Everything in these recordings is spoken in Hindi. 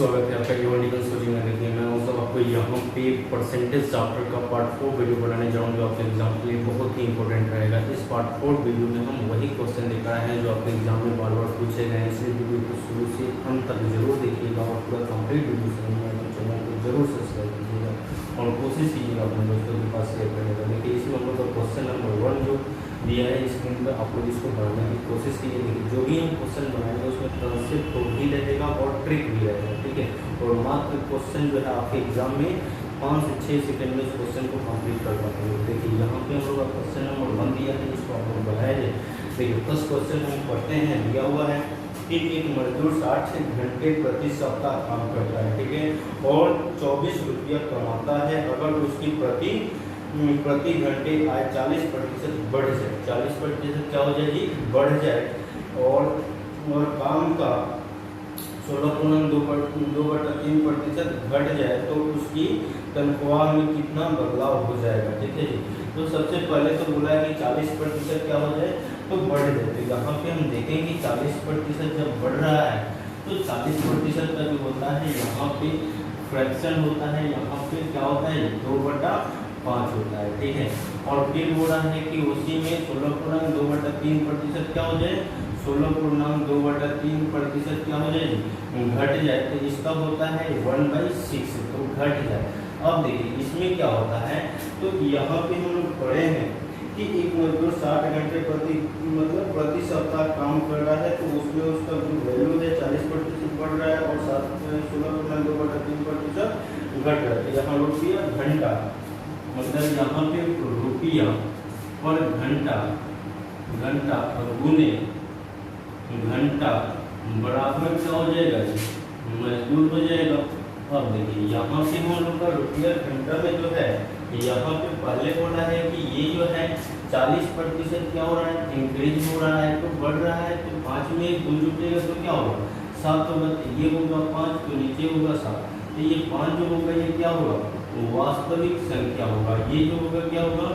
स्वागत है आपका यूनिकल सोचिंग में। देखिए मैं उस आपको यहाँ पे परसेंटेज चैप्टर का पार्ट 4 वीडियो बनाने जाऊँ जो आपके एग्जाम के लिए बहुत ही इंपॉर्टेंट रहेगा। इस पार्ट 4 वीडियो में हम वही क्वेश्चन लेकर आए हैं जो आपके एग्जाम में बार बार पूछे गए हैं। इसलिए वीडियो को शुरू से अंत तक जरूर देखिएगा और पूरा कंप्लीट वीडियो सुनिएगा। तो चैनल को जरूर सब्सक्राइब कीजिएगा और कोशिश कीजिएगा अपने दोस्तों के पास शेयर करने का। देखिए इसमें हम लोग का क्वेश्चन नंबर 1 जो दिया है स्क्रीन पर, आप लोग इसको बनाने की कोशिश कीजिए। देखिए जो भी हम क्वेश्चन बनाएंगे उसमें कंसेप्ट तो भी रहेगा और ट्रिक भी रहेगा, ठीक है। और मात्र क्वेश्चन जो है आपके एग्जाम में 5 से 6 सेकंड में उस क्वेश्चन को कंप्लीट कर पाएंगे। देखिए यहाँ पे हम लोग का क्वेश्चन नंबर 1 दिया है, इसको आप लोग बनाए जाए। देखिए फर्स्ट क्वेश्चन हम पढ़ते हैं। दिया हुआ है कि एक मजदूर 60 घंटे प्रति सप्ताह काम करता है, ठीक है, और 24 रुपया कमाता है। अगर उसकी प्रति घंटे आय 40% बढ़ जाए, 40% क्या हो जाए जी, बढ़ जाए, और काम का 16.2% घट जाए तो उसकी तनख्वाह में कितना बदलाव हो जाएगा, ठीक है जी। तो सबसे पहले तो बोला है कि 40% क्या हो जाए तो बढ़ जाए। तो यहाँ पे हम देखेंगे 40% जब बढ़ रहा है तो 40% का जो होता है यहाँ पे फ्रैक्शन होता है, यहाँ पे क्या होता है 2/5 होता है, ठीक है। और फिर बोल रहा है कि उसी में 16.2/3% क्या हो जाए, 16.2/3% क्या हो जाए घट जाए। तो इसका होता है 1/6, तो घट जाए। अब देखिए इसमें क्या होता है, तो यहाँ पे हम लोग पढ़े हैं कि एक मजदूर 60 घंटे प्रति सप्ताह काम कर रहा है, तो उसमें उसका जो वैल्यू है 40% बढ़ रहा है और 16.2/3% घट रहा है। यहाँ रुपया घंटा, मतलब यहाँ पे रुपया पर घंटा और गुने घंटा बराबर क्या हो जाएगा, मजदूर हो जाएगा। अब देखिए यहाँ पे हम लोग का रुपया घंटा में जो है, यहाँ पे पहले बोला है कि ये जो है 40% क्या हो रहा है, इंक्रीज हो रहा है, तो बढ़ रहा है। तो 5 में 2 जुटेगा तो क्या होगा 7 होगा। तो ये होगा 5, तो नीचे होगा 7। तो ये 5 जो होगा ये क्या होगा, वास्तविक संख्या होगा। ये जो होगा क्या होगा,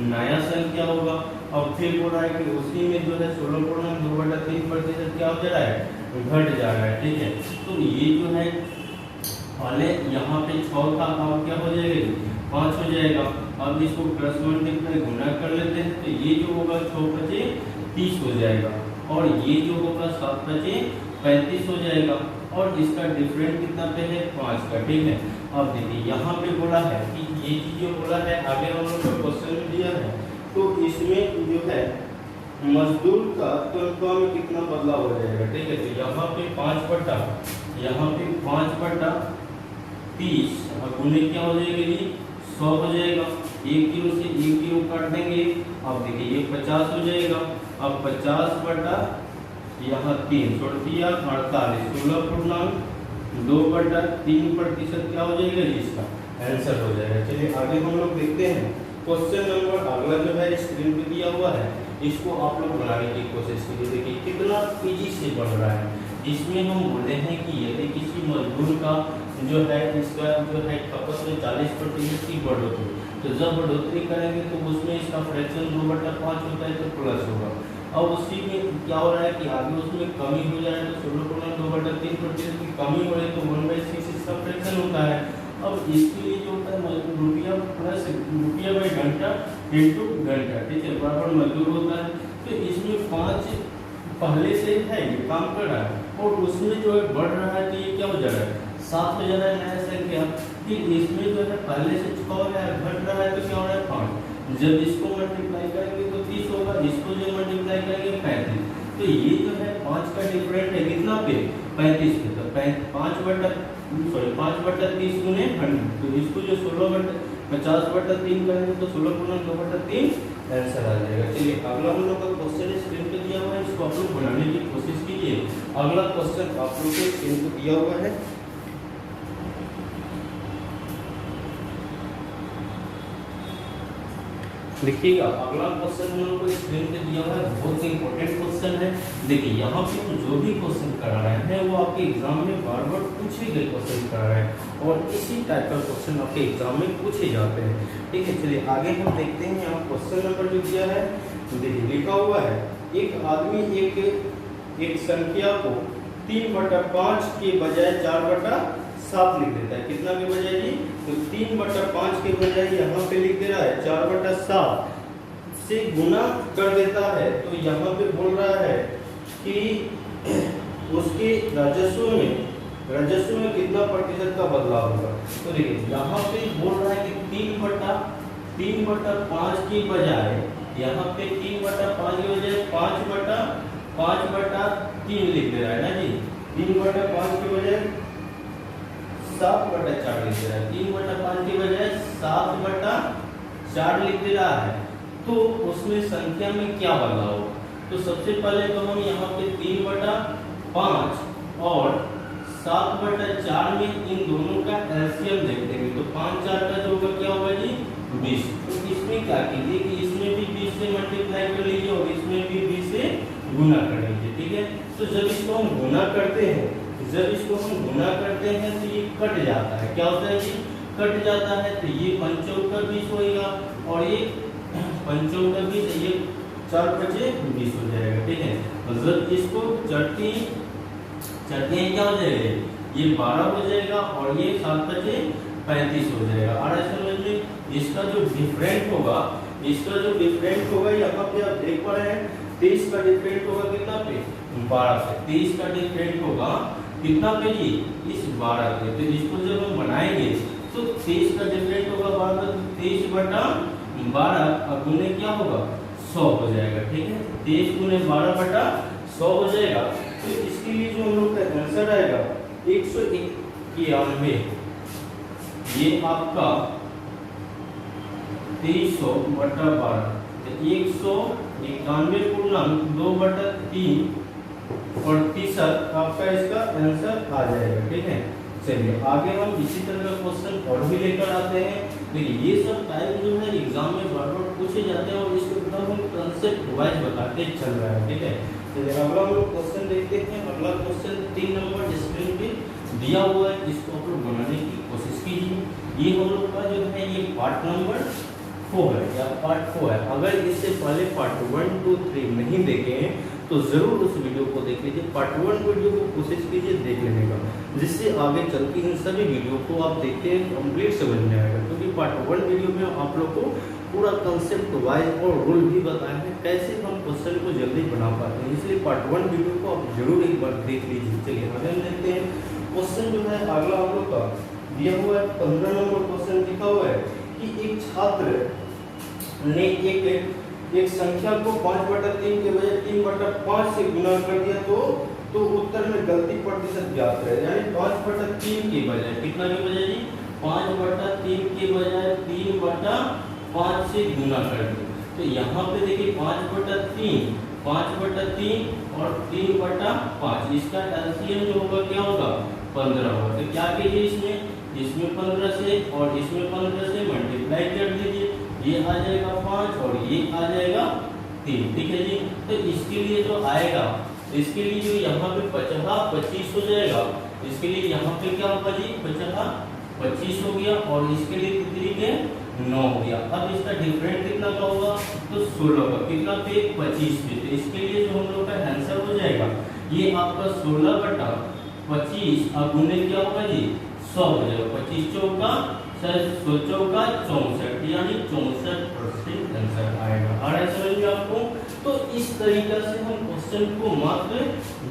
नया संख्या होगा। अब फिर बोल रहा है कि उसी में जो है 16.2/3% क्या हो जा रहा है, घट जा रहा है, ठीक है। तो ये जो है पहले यहाँ पे 6 का काम क्या हो जाएगा, 5 हो जाएगा। अब इसको प्लस मल्टीप्लाई गुना कर लेते हैं, तो ये जो होगा 6×5 = 30 हो जाएगा, और ये जो होगा 7×5 = 35 हो जाएगा। और इसका डिफरेंट कितना पे है, 5 का, ठीक है। अब देखिए यहाँ पे बोला है कि ये चीज जो बोला है आगे हम लोग को क्वेश्चन में दिया है, तो इसमें जो है मजदूर का तनख्वाह में कितना बदलाव हो जाएगा, ठीक है। तो यहाँ पे 5/30 और गुने क्या हो जाएगा जी, 100 हो जाएगा। 1 किलो से 1 किलो काट देंगे। अब देखिए ये 50 हो जाएगा। अब 50/3 यहाँ 3 छोड़ दिया 48, 16.2/3% क्या हो जाएगा जी, इसका आंसर हो जाएगा। चलिए आगे हम लोग देखते हैं क्वेश्चन नंबर अगला जो है स्क्रीन पे दिया हुआ है, इसको आप लोग बनाने की कोशिश कीजिए। देखिए कितना तेजी से बढ़ रहा है। इसमें हम बोले हैं कि यदि किसी मजदूर का जो है इसका जो है खपत में 40% की बढ़ोतरी, तो जब बढ़ोतरी करेंगे तो उसमें इसका फ्रैक्शन 2/5 होता है, तो प्लस होगा। अब उसी में क्या हो रहा है कि आगे उसमें कमी हो जाए, तो 16.2/3% की कमी हो रही है, तो 1/6 इसका फ्रैक्शन होता है। अब इसके लिए जो होता है रुपया प्लस रुपया बाई घंटा इंटू घंटा, ठीक है, बराबर मजदूर होता है। तो इसमें 5 पहले से है ये काम कर रहा है, और उसमें जो है बढ़ रहा है, तो ये क्या हो जा रहा है 7 हो जा रहा है नया संख्या। फिर इसमें जो है पहले से 6 हो रहा है, घट रहा है, तो क्या हो रहा है 5। जब इसको मल्टीप्लाई करेंगे तो 30 होगा, इसको जो मल्टीप्लाई करेंगे 35। तो ये जो है 5 का डिफरेंट है कितना पे, 35 पे। तो 5/30 गुने 100, तो इसको जो 50/3 करेंगे तो 16.2/3 आंसर आ जाएगा। चलिए अगला हम लोग का क्वेश्चन स्क्रीन पे दिया हुआ है, इसको आप लोग बनाने की कोशिश कीजिए। अगला क्वेश्चन आप लोग को स्क्रीन पे दिया हुआ है, देखिएगा। अगला क्वेश्चन हम लोग को स्क्रीन पे दिया हुआ है, बहुत ही इंपॉर्टेंट क्वेश्चन है। देखिए यहाँ पे हम जो भी क्वेश्चन करा रहे हैं वो आपके एग्जाम में बार बार पूछे गए क्वेश्चन करा रहे हैं, और इसी टाइप का क्वेश्चन आपके एग्जाम में पूछे जाते हैं, ठीक है। चलिए आगे हम देखते हैं। यहाँ क्वेश्चन नंबर जो दिया है, देखिए लिखा हुआ है, एक आदमी एक संख्या को 3/5 के बजाय 4/7 लिख देता है। कितना के बजाय जी? तो 3/5 के बजाय यहाँ पे लिख दे रहा है 4/7 से गुना कर देता है। तो यहाँ पे बोल रहा है कि उसके राजस्व में कितना प्रतिशत का बदलाव होगा। तो देखिए यहाँ पे बोल रहा है कि 3/5 के बजाय यहाँ पे 3/5 के बजाय 5/3 लिख दे रहा है ना जी। 3/5 के बजाय 7/4 लिख दे रहा है। 3/5 के बजाय 7/4 लिख दे रहा है। तो उसमें संख्या में क्या बदलाव होगा? तो सबसे पहले तो हम यहाँ पे 3/5 और 7/4 में इन दोनों का एलसीएम देख लेंगे। तो 5/4 का जो होगा क्या होगा जी? 20। तो इसमें क्या कीजिए कि इसमें भी 20 से मल्टीप्लाई कर लीजिए और इसमें भी 20 से गुना कर लीजिए। ठीक है। तो जब इसको हम गुना करते हैं तो ये कट जाता है। क्या होता है जी? कट जाता है। तो ये 5 का 20 होगा और ये 5 का 20, ये 4/5 हो जाएगा। ठीक है। मतलब इसको चटनी क्या हो जाएगा? ये 12 हो जाएगा और ये 7/35 हो जाएगा। और समझ में इसका जो डिफरेंट होगा यहाँ पे आप देख पा रहे हैं 23 का डिफरेंट होगा कितना पे? 12 से। 23 का डिफरेंट होगा कितना पे जी? इस 12 पे। तो इसको जब हम बनाएंगे तो 23 का डिफरेंट होगा 12, 23/12 गुने क्या होगा? 100 हो जाएगा। ठीक है। 23 गुने 12/100 हो जाएगा। तो इसके लिए जो हम लोग का आंसर आएगा 191। ये आपका 2300/12 191 पूर्णांक 2/3 प्रतिशत आपका इसका आंसर आ जाएगा। ठीक है। चलिए आगे हम इसी तरह का क्वेश्चन और भी लेकर आते हैं। देखिए ये सब टाइप जो है एग्जाम में बार बार पूछे जाते हैं और इसको एकदम हम कंसेप्ट वाइज बताते चल रहा है। ठीक है। चलिए अगला हम लोग क्वेश्चन देखते हैं। अगला क्वेश्चन 3 नंबर स्क्रीन पे दिया हुआ है। इसको आप लोग बनाने की कोशिश कीजिए। ये हम लोग का जो है ये पार्ट नंबर 4 है या पार्ट 4 है। अगर इससे पहले पार्ट 1, 2, 3 नहीं देखे हैं तो जरूर उस वीडियो को देख लीजिए। पार्ट 1 वीडियो को कोशिश कीजिए देख लेने का, जिससे आगे चल के इन सभी वीडियो को आप देखते हैं कंप्लीट समझ में आएगा। क्योंकि पार्ट 1 वीडियो में आप लोग को पूरा कंसेप्ट वाइज और रूल भी बताया है कैसे हम क्वेश्चन को जल्दी बना पाते हैं। इसलिए पार्ट 1 वीडियो को आप जरूर एक बार देख लीजिए। चलिए आगे हम देखते हैं। क्वेश्चन जो है अगला हम लोग का दिया हुआ है 15 नंबर क्वेश्चन लिखा हुआ है कि एक छात्र ने एक संख्या को 5/3 के बजाय 3/5 से गुना कर दिया तो उत्तर में गलती प्रतिशत ज्ञात है। यानी 5/3 के बजाय कितना के बजाय जी? 5/3 के बजाय 3/5 से गुना कर दिया। तो यहाँ पे देखिए 5/3 और 3/5 इसका एलसीएम जो होगा क्या होगा? 15 होगा। तो क्या कीजिए इसमें 15 से और इसमें 15 से मल्टीप्लाई कर दीजिए। ये आ जाएगा 5 और ये आ जाएगा 3। ठीक है जी। तो इसके लिए जो आएगा, इसके लिए जो यहाँ पे 25 हो जाएगा। इसके लिए यहाँ पे क्या होगा जी? 25 हो गया और इसके लिए कितनी के 9 हो गया। अब इसका डिफरेंट कितना का होगा? तो 16 का। कितना पे? 25 पे। तो इसके लिए जो हम लोग का आंसर हो जाएगा ये आपका 16/25 अब गुने क्या होगा जी? 100 हो जाएगा। 25 चौका 64 यानी 64% आंसर आएगा। आ रहा है समझ में आपको? तो इस तरीका से हम क्वेश्चन को मात्र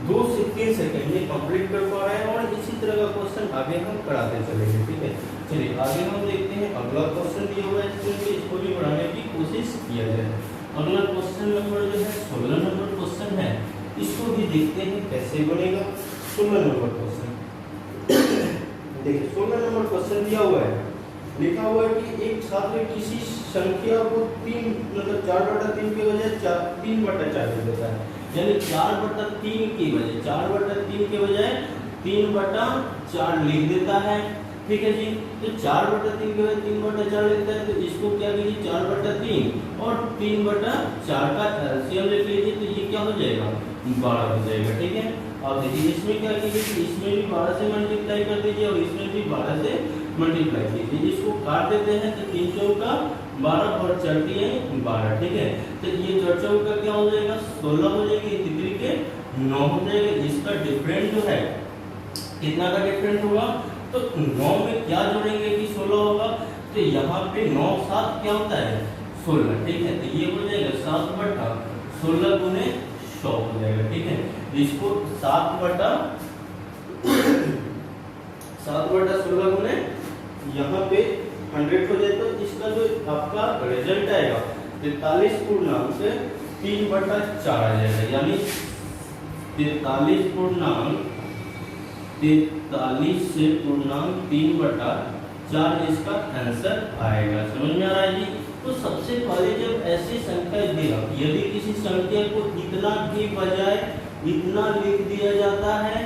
2 से 3 सेकंड में कंप्लीट कर पा रहे हैं और इसी तरह का क्वेश्चन आगे हम कराते चलेंगे। ठीक है। चलिए आगे हम देखते हैं। अगला क्वेश्चन दिया हुआ है, इसको भी बढ़ाने की कोशिश किया जाए। अगला क्वेश्चन नंबर जो है 16 नंबर क्वेश्चन है। इसको भी देखते हैं कैसे बनेगा। 16 नंबर क्वेश्चन देखिए 16 नंबर क्वेश्चन दिया हुआ है, लिखा हुआ है कि एक छात्र किसी संख्या को 4/3 के बजाय 3/4 दे देता है। यानी 4/3 के बजाय 3/4 लिख देता है। ठीक है जी। तो 4/3 के बजाय 3/4 लिखता है। तो इसको क्या कीजिए 4/3 और 3/4 का एलसीएम लिख लीजिए। तो ये क्या हो जाएगा? 12 हो जाएगा। ठीक है। अब देखिए इसमें क्या कीजिए कि इसमें भी 12 से मल्टीप्लाई कर दीजिए और इसमें भी 12 से मल्टीप्लाई कीजिए। इसको काट देते हैं तो 3 चौका 12 और 4 12। ठीक है। तो ये 4 चौका क्या हो जाएगा? 16 हो जाएगी। 3 के 9 हो जाएगा। इसका डिफरेंट जो है कितना का डिफरेंट होगा, तो 9 में क्या जोड़ेंगे कि 16 होगा, तो यहाँ पे 9 7 क्या होता है 16, ठीक है। तो ये हो जाएगा 7 बटा 16 गुने 100 हो जाएगा, ठीक है। इसको 7 बटा 16 गुने यहाँ पे 100 हो जाए, तो इसका जो आपका रिजल्ट आएगा 43 पूर्णांक 3 बटा 4 आ जाएगा, यानी 43 से पूर्णांक 3 बटा 4 इसका आंसर आएगा। समझ में आ रहा है जी। तो सबसे पहले जब ऐसी संख्या देगा, यदि किसी संख्या को इतना के बजाय इतना लिख दिया जाता है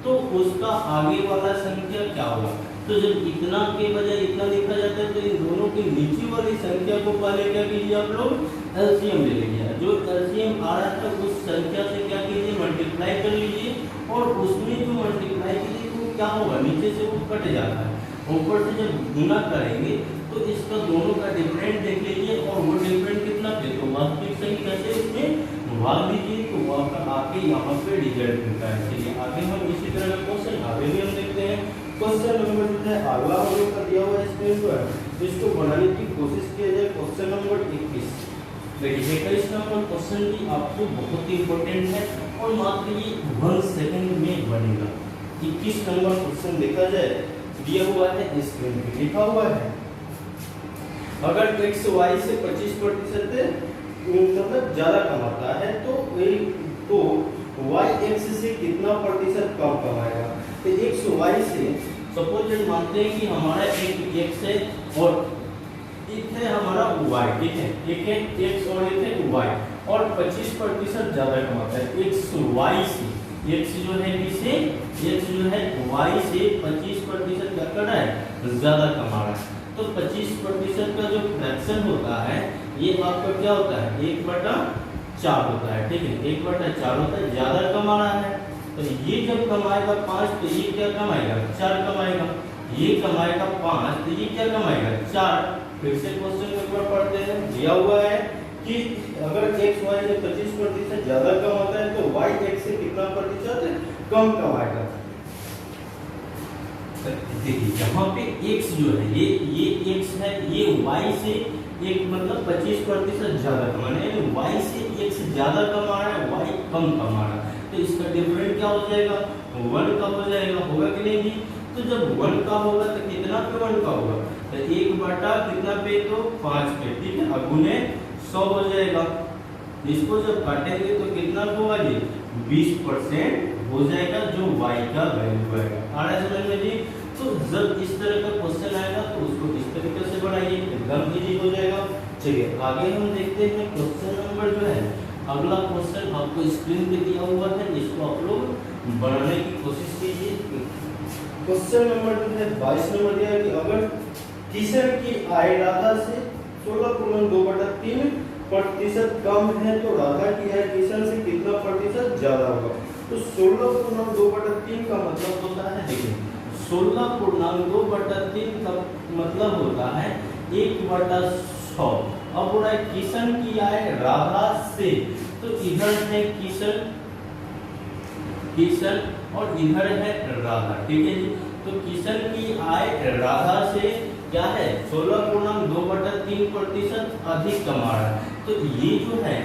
तो उसका आगे वाला संख्या क्या होगा। तो जब इतना के बजाय इतना लिखा जाता है तो इन दोनों की नीचे वाली संख्या को पहले क्या कीजिए आप लोग एलसीएम ले लीजिए। जो एलसीएम आ रहा है उस संख्या से क्या कीजिए मल्टीप्लाई कर लीजिए, और उसमें जो मल्टीप्लाई कीजिए वो क्या होगा नीचे से वो कट जाता है, ऊपर से जब गुना करेंगे तो इसका दोनों का डिफरेंट देख लीजिए, और वो डिफरेंट कितना पे तो वास्तविक संख्या से इसमें भाग दीजिए, तो वो आपका आके यहाँ पे रिजल्ट मिलता है। चलिए आगे हम इसी तरह का क्वेश्चन आगे भी हम देखते हैं। क्वेश्चन नंबर जो है अगला हम लोग का दिया हुआ है स्क्रीन पर, इसको बनाने की कोशिश किया जाए। क्वेश्चन नंबर 21 देखिए, 21 नंबर क्वेश्चन भी आपको बहुत ही इंपॉर्टेंट है और मात्र ये 1 सेकंड में बनेगा। 21 नंबर क्वेश्चन देखा जाए, दिया हुआ है स्क्रीन पे, लिखा हुआ है अगर x y से 25% मतलब ज्यादा कमाता है तो y x से कितना प्रतिशत कम कमाएगा। तो x y से सपोज मानते हैं कि हमारा एक x है और एक है हमारा y, ठीक है, एक है x और एक है y, और 25% ज्यादा कमाता है x y से। x जो है किसे x जो है y से 25% क्या कर रहा है ज्यादा कमा रहा है। तो 25% का जो फ्रैक्शन होता है ये आपका क्या होता है 1/4 होता है, ठीक है, 1/4 होता है, ज्यादा कमा रहा है। तो ये जब कमाएगा 5 तो ये क्या कमाएगा 4 कमाएगा, ये कमाएगा 5 तो ये क्या कमाएगा 4। फिर से क्वेश्चन के ऊपर पढ़ते हैं, दिया हुआ है कि अगर x y से 25% ज्यादा कमाता है तो y x से कितना प्रतिशत कम कमाएगा। देखिए यहाँ पे x जो है ये x है, ये y से एक मतलब 25% ज्यादा कमा रहा है, यानी y से x ज्यादा कमा रहा है, y कम कमा रहा है। तो इसका डिफरेंट क्या हो जाएगा 1 का हो जाएगा, होगा कि नहीं जी। तो जब 1 का होगा तो कितना पे 1 का होगा, तो 1 बटा कितना पे तो 5 पे, ठीक है, अब गुने 100 हो जाएगा। इसको जब काटेंगे तो कितना होगा जी 20% हो जाएगा जो y का वैल्यू आएगा। आ रहा है समझ में जी। तो जब इस तरह का क्वेश्चन आएगा तो उसको इस तरीके से बनाइए, एकदम इजी हो जाएगा। चलिए आगे हम देखते हैं क्वेश्चन नंबर जो है अगला क्वेश्चन आपको स्क्रीन पे दिया हुआ है, इसको आप लोग बनाने की कोशिश कीजिए। क्वेश्चन नंबर जो है 22 नंबर दिया है कि अगर किशन की आय राधा से 16.2/3% कम है तो राधा की आय किशन से कितना प्रतिशत ज्यादा होगा। तो 16.2/3 का मतलब होता है, देखिए 16.2/3 का मतलब होता है 1/100। अब हो रहा है किशन की आय राधा से, तो इधर है किशन और इधर है राधा, ठीक है जी। तो किशन की आय राधा से क्या है 16.2/3% अधिक कमा रहा है। तो ये जो है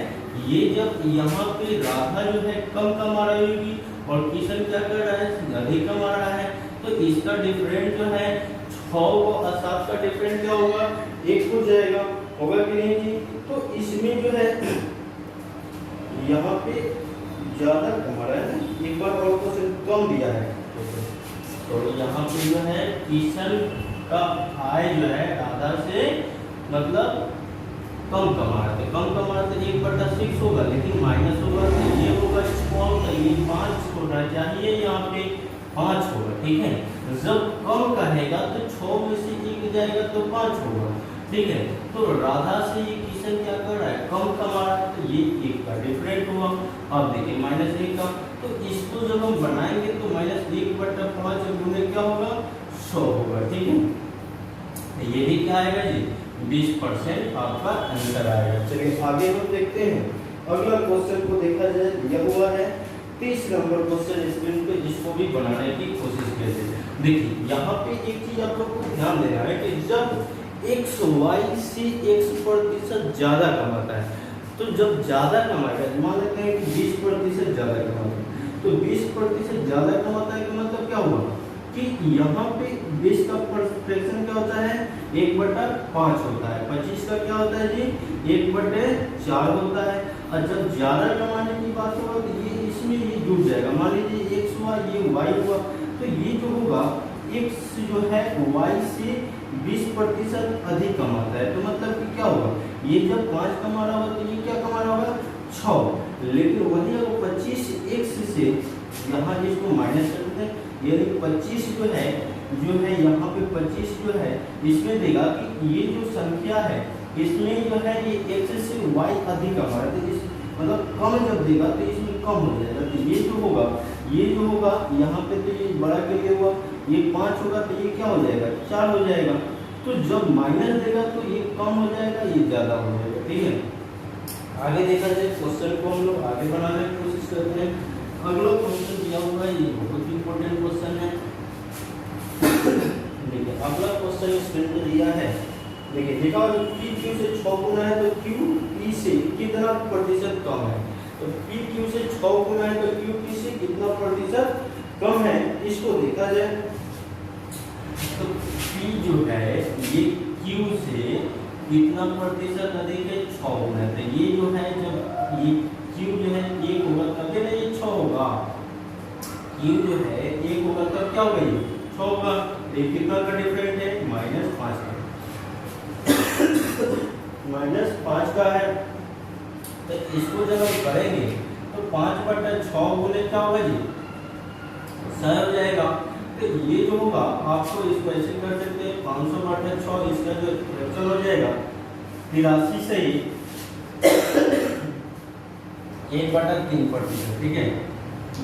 ये जब यहाँ पे राधा जो है कम कमा रही होगी और किशन क्या कर रहा है अधिक कमा रहा है, तो इसका डिफरेंट जो है 6 और 7 का डिफरेंट क्या होगा 1 हो जाएगा, होगा कि नहीं जी। तो इसमें जो है यहाँ पे ज्यादा कमा रहा है, एक बार और क्वेश्चन कम दिया है, तो यहाँ पे जो है किशन का आय जो है राधा से मतलब कम कमा रहा है, कम कमा रहा है 1/6 होगा, लेकिन माइनस होगा तो ये होगा 6 का ये 5 होना चाहिए, यहाँ पे 5 होगा, ठीक है। जब कम कहेगा तो 6 में से 1 जाएगा तो 5 होगा, ठीक है। तो राधा से ये किशन क्या कर रहा है कम कमा रहा है, तो ये 1 का डिफरेंट हुआ। अब देखिए -1 का, तो इसको जब हम बनाएंगे तो -1/5 गुने क्या होगा 100 होगा, ठीक है। ये भी क्या आएगा जी 20% आपका आंसर आएगा। चलिए आगे हम देखते हैं अगला क्वेश्चन को देखा जाए, दिया हुआ है 30 नंबर क्वेश्चन स्क्रीन पे इसको भी बनाने की कोशिश कीजिए। देखिए यहाँ पे एक चीज आप लोग को ध्यान देना है कि जब x y से x% ज्यादा कमाता है, तो जब ज्यादा कमाएगा, मान लेते हैं कि 20% ज्यादा कमाता है, तो 20% ज्यादा कमाता है, तो मतलब क्या हुआ कि यहाँ पे 20 का फ्रैक्शन क्या होता है 1/5 होता है, 25 का क्या होता है जी 1/4 होता है। और जब ज्यादा कमाने की बात होगा तो ये इसमें ये जुड़ जाएगा, मान लीजिए x हुआ ये y हुआ, तो ये जो होगा x जो है y से 20% अधिक कमाता है, तो मतलब कि क्या होगा ये जब 5 कमा रहा होगा तो ये क्या कमा रहा होगा 6, लेकिन वही अगर 25x से यहाँ इसको माइनस कर देते हैं, यानी 25 जो है यहाँ पे 25 जो है इसमें देगा कि ये जो संख्या है इसमें जो है ये x से y अधिक कमा रहा है, मतलब कम जब देगा तो इसमें कम हो जाएगा, तो ये जो होगा यहाँ पे तो ये बड़ा के लिए हुआ, ये 5 होगा तो ये क्या हो जाएगा 4 हो जाएगा, तो जब माइनस देगा तो ये कम हो जाएगा ये ज़्यादा हो जाएगा। ठीक है, आगे देखा जाए क्वेश्चन को हम लोग आगे बनाने की कोशिश करते हैं। अगला क्वेश्चन दिया हुआ है, ये बहुत इंपॉर्टेंट क्वेश्चन है। देखिए अगला क्वेश्चन स्क्रीन पे दिया है, देखिए देखा P Q से 6 गुना है तो Q P से कितना प्रतिशत कम है, तो P Q से 6 गुना है तो Q P से कितना प्रतिशत कम है, इसको देखा जाए तो P जो है ये Q से कितना प्रतिशत अधिक है 6 गुना है, तो ये जो है जब ये Q जो है 1 होगा तभी ना ये 6 होगा, Q जो है 1 होगा तब क्या होगा ये 6 होगा, ये कितना का डिफरेंट है -5 का, -5 का है, तो इसको जब हम करेंगे तो 5/6 गुने क्या होगा जी 100 हो जाएगा, तो ये जो होगा आपको इसको ऐसे कर सकते हैं 500/6, इसका जो फ्रैक्शन हो जाएगा 83 से 1/3%। ठीक है,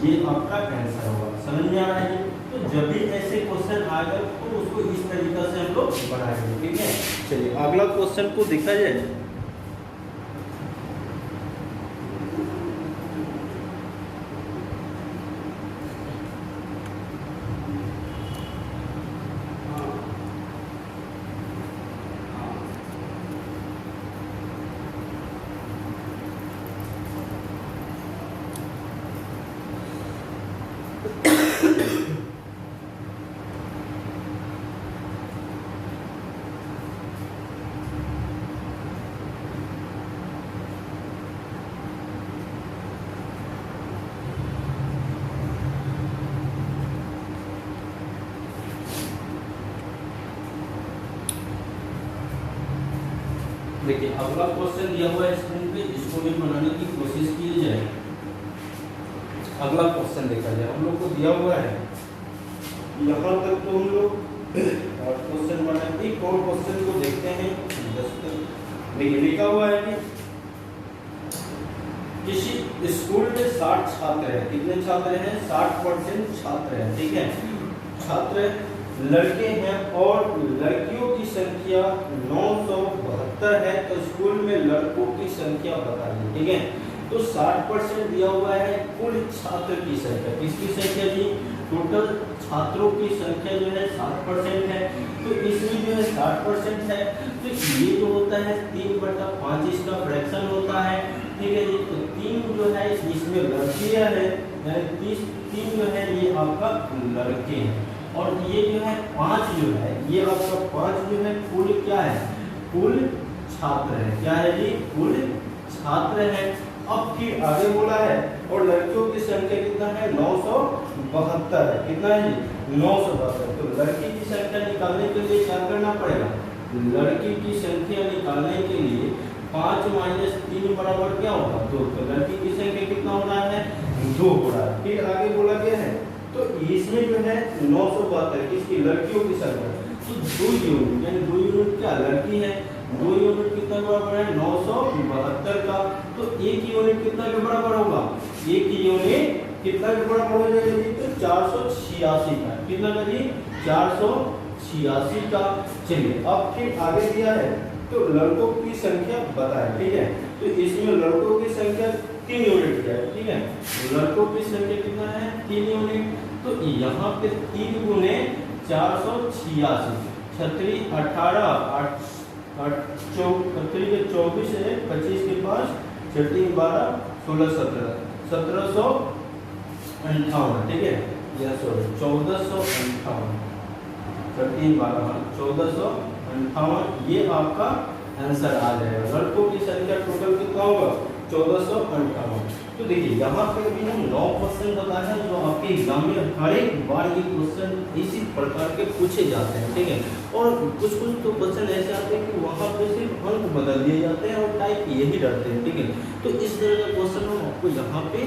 ये आपका आंसर होगा, समझ में आ रहा है। तो जब भी ऐसे क्वेश्चन आएगा तो उसको इस तरीके से हम लोग बनाएंगे। ठीक है, चलिए अगला क्वेश्चन को देखा जाए। देखिए अगला क्वेश्चन दिया हुआ है स्क्रीन पे, इसको भी बनाने की कोशिश की जाए। अगला क्वेश्चन देखा जाए, हम लोग को दिया हुआ है यहाँ तक तो हम लोग क्वेश्चन बनाएंगे, एक और क्वेश्चन को देखते हैं। देखिए लिखा हुआ है कि किसी स्कूल में 60 छात्र हैं, कितने छात्र हैं 60% छात्र हैं। ठीक है, छात्र लड़के हैं और लड़कियों की संख्या 972 है, तो स्कूल में लड़कों की संख्या बताइए। ठीक है, तो 60% दिया हुआ है कुल छात्र की संख्या, किसकी संख्या जी टोटल छात्रों की संख्या जो है 60% है, तो इसमें जो है 60% है, तो ये जो होता है 3/5 इसका फ्रैक्शन होता है। ठीक है जी, तो 3 जो है इसमें लड़कियां है, यानी 3 जो है ये आपका लड़के हैं, और ये जो है 5 जो है ये आपका 5 जो है कुल क्या है कुल छात्र है, क्या है जी कुल छात्र है। अब फिर आगे बोला है और लड़कियों की संख्या कितना है 972 है, कितना है जी 972, तो लड़की की संख्या निकालने के लिए क्या करना पड़ेगा, लड़की की संख्या निकालने के लिए 5 - 3 बराबर क्या होगा 2, तो लड़की की संख्या कितना हो रहा है 2 हो रहा है। फिर आगे बोला गया है तो इसमें जो है 972 किसकी लड़कियों की संख्या, तो 2 यूनिट यानी 2 यूनिट क्या लड़की है, 2 यूनिट कितना बराबर है 972 का, तो 1 यूनिट कितना के बराबर होगा 1 यूनिट कितना के बराबर हो जाएगा जी, तो 486 का, कितना का जी 486 का। चलिए अब फिर आगे दिया है तो लड़कों की संख्या बताएं। ठीक है, तो इसमें लड़कों की संख्या 3 यूनिट दिया है, ठीक है। लड़कों की संख्या कितना है 3 यूनिट, तो यहाँ पे 3 गुने 486, छतरी 18 छतरी के 24 है, 25 के 5, छतरी 12 16 17 1758, ठीक है, या सॉरी 1458, 13 12 1458, ये आपका आंसर आ जाएगा। लड़कों की संख्या टोटल कितना होगा 1458। तो देखिए यहाँ पे भी हम 9 क्वेश्चन बताए हैं जो आपके एग्जाम में हर एक बार ये क्वेश्चन इसी प्रकार के पूछे जाते हैं, ठीक है। और कुछ कुछ तो क्वेश्चन ऐसे आते हैं कि वहाँ पे सिर्फ अंक बदल दिए जाते हैं और टाइप यही रहते हैं, ठीक है। तो इस तरह का क्वेश्चन हम आपको यहाँ पे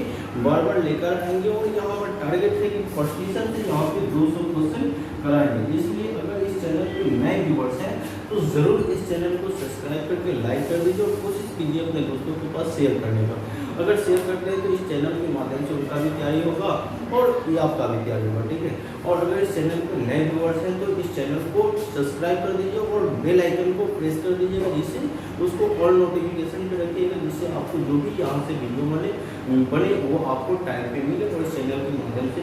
बार बार लेकर आएंगे और यहाँ पर टारगेट है कि प्रतिशत से यहाँ पे 200 क्वेश्चन कराएंगे। इसलिए अगर इस चैनल पे नए व्यूअर्स हैं तो ज़रूर इस चैनल को सब्सक्राइब करके लाइक कर दीजिए और कोशिश कीजिए अपने दोस्तों के पास शेयर करने का। अगर शेयर करते हैं तो इस चैनल के माध्यम से उनका भी तैयारी होगा और ये आपका भी तैयारी होगा, ठीक है। और अगर इस चैनल पे नए व्यूअर्स हैं तो इस चैनल को सब्सक्राइब कर दीजिए और बेल आइकन को प्रेस कर दीजिएगा, जिससे उसको ऑल नोटिफिकेशन पे रखिएगा, जिससे आपको जो भी यहाँ से वीडियो बने वो आपको टाइम पे मिले और इस चैनल के माध्यम से